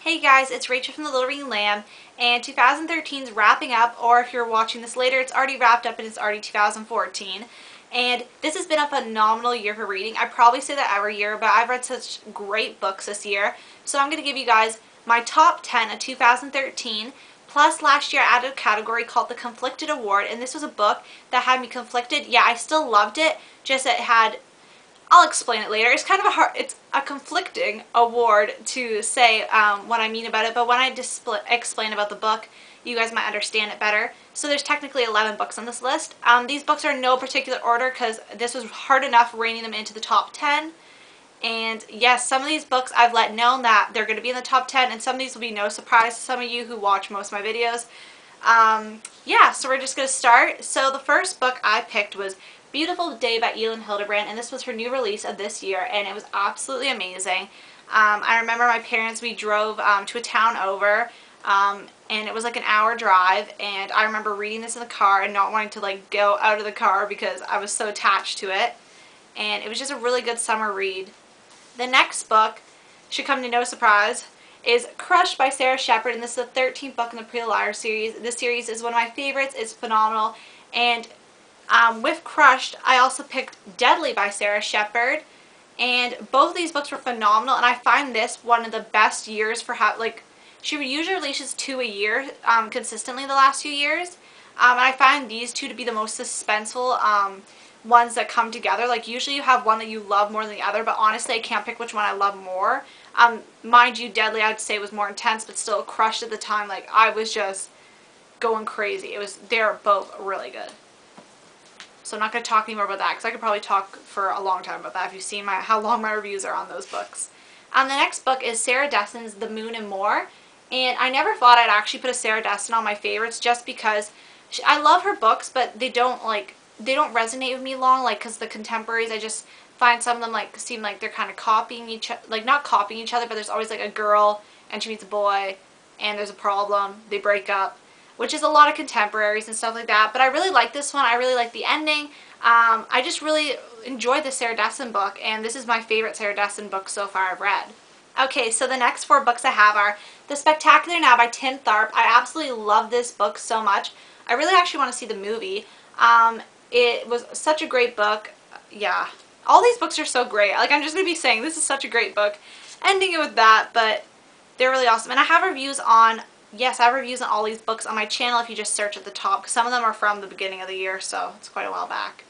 Hey guys, it's Rachel from Thelittlereadinglamb, and 2013 is wrapping up, or if you're watching this later, it's already wrapped up and it's already 2014. And this has been a phenomenal year for reading. I probably say that every year, but I've read such great books this year. So I'm going to give you guys my top 10 of 2013, plus last year I added a category called the Conflicted Award, and this was a book that had me conflicted. Yeah, I still loved it, just it had... I'll explain it later. It's kind of it's a conflicting award to say what I mean about it, but when I explain about the book, you guys might understand it better. So there's technically 11 books on this list. These books are in no particular order because this was hard enough reining them into the top 10. And yes, some of these books I've let known that they're going to be in the top 10, and some of these will be no surprise to some of you who watch most of my videos. Yeah, so we're just going to start. So the first book I picked was Beautiful Day by Eleanor, and this was her new release of this year, and it was absolutely amazing. I remember my parents, we drove to a town over, and it was like an hour drive, and I remember reading this in the car and not wanting to like go out of the car because I was so attached to it, and it was just a really good summer read. The next book, should come to no surprise, is Crushed by Sarah Shepard, and this is the 13th book in the Pretty Little Liars series. This series is one of my favorites. It's phenomenal, and with Crushed, I also picked Deadly by Sarah Shepard, and both of these books were phenomenal, and I find this one of the best years for how, like, she usually releases 2 a year consistently the last few years, and I find these two to be the most suspenseful ones that come together. Like, usually you have one that you love more than the other, but honestly I can't pick which one I love more. Mind you, Deadly I'd say was more intense, but still Crushed at the time, like, I was just going crazy. They're both really good. So I'm not going to talk anymore about that because I could probably talk for a long time about that if you've seen how long my reviews are on those books. The next book is Sarah Dessen's The Moon and More, and I never thought I'd actually put a Sarah Dessen on my favorites just because I love her books, but they don't resonate with me long, like, because the contemporaries, I just find some of them like seem like they're kind of copying each other, like not copying each other, but there's always like a girl and she meets a boy and there's a problem, they break up, which is a lot of contemporaries and stuff like that. But I really like this one. I really like the ending. I just really enjoyed the Sarah Dessen book, and this is my favorite Sarah Dessen book so far I've read. Okay, so the next 4 books I have are The Spectacular Now by Tim Tharp. I absolutely love this book so much. I really actually want to see the movie. It was such a great book. Yeah, all these books are so great. Like, I'm just going to be saying this is such a great book, ending it with that, but they're really awesome. And I have reviews on... Yes, I have reviews on all these books on my channel if you just search at the top, because some of them are from the beginning of the year, so it's quite a while back.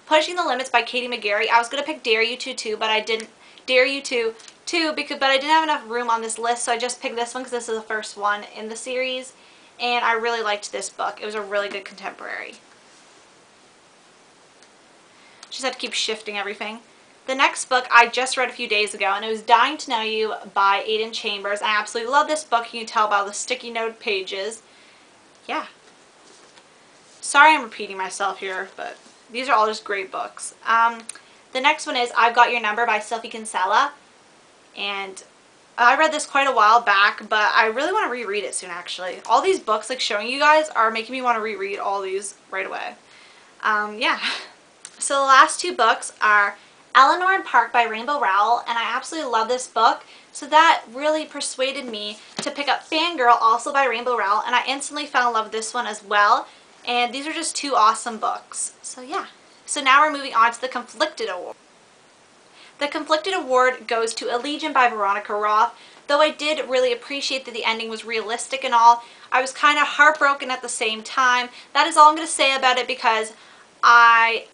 Pushing the Limits by Katie McGarry. I was going to pick Dare You To too, but I didn't. Dare You To too, but I didn't have enough room on this list, so I just picked this one because this is the first one in the series, and I really liked this book. It was a really good contemporary. Just had to keep shifting everything. The next book I just read a few days ago, and it was Dying to Know You by Aidan Chambers. I absolutely love this book. You can tell by the sticky note pages. Yeah. Sorry I'm repeating myself here, but these are all just great books. The next one is I've Got Your Number by Sophie Kinsella. And I read this quite a while back, but I really want to reread it soon, actually. All these books, like, showing you guys are making me want to reread all these right away. Yeah. So the last 2 books are Eleanor and Park by Rainbow Rowell, and I absolutely love this book, so that really persuaded me to pick up Fangirl, also by Rainbow Rowell, and I instantly fell in love with this one as well, and these are just 2 awesome books. So yeah. So now we're moving on to the Conflicted Award. The Conflicted Award goes to Allegiant by Veronica Roth. Though I did really appreciate that the ending was realistic and all, I was kind of heartbroken at the same time. That is all I'm going to say about it because I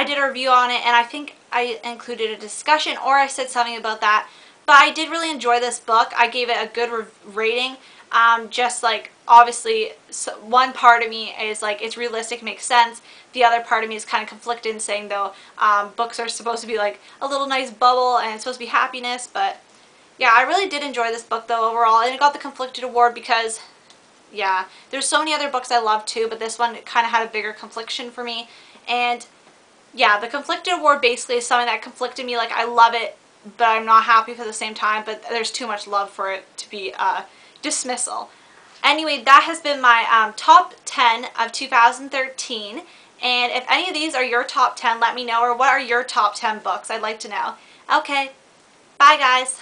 did a review on it, and I think I included a discussion or I said something about that, but I did really enjoy this book. I gave it a good rating. Just like, obviously, one part of me is like, it's realistic, makes sense. The other part of me is kind of conflicted in saying, though, books are supposed to be like a little nice bubble and it's supposed to be happiness. But yeah, I really did enjoy this book though overall, and it got the Conflicted Award because, yeah, there's so many other books I love too, but this one kind of had a bigger confliction for me. And yeah, the Conflicted Award basically is something that conflicted me. Like, I love it, but I'm not happy for the same time, but there's too much love for it to be dismissal. Anyway, that has been my top 10 of 2013, and if any of these are your top 10, let me know, or what are your top 10 books? I'd like to know. Okay, bye guys.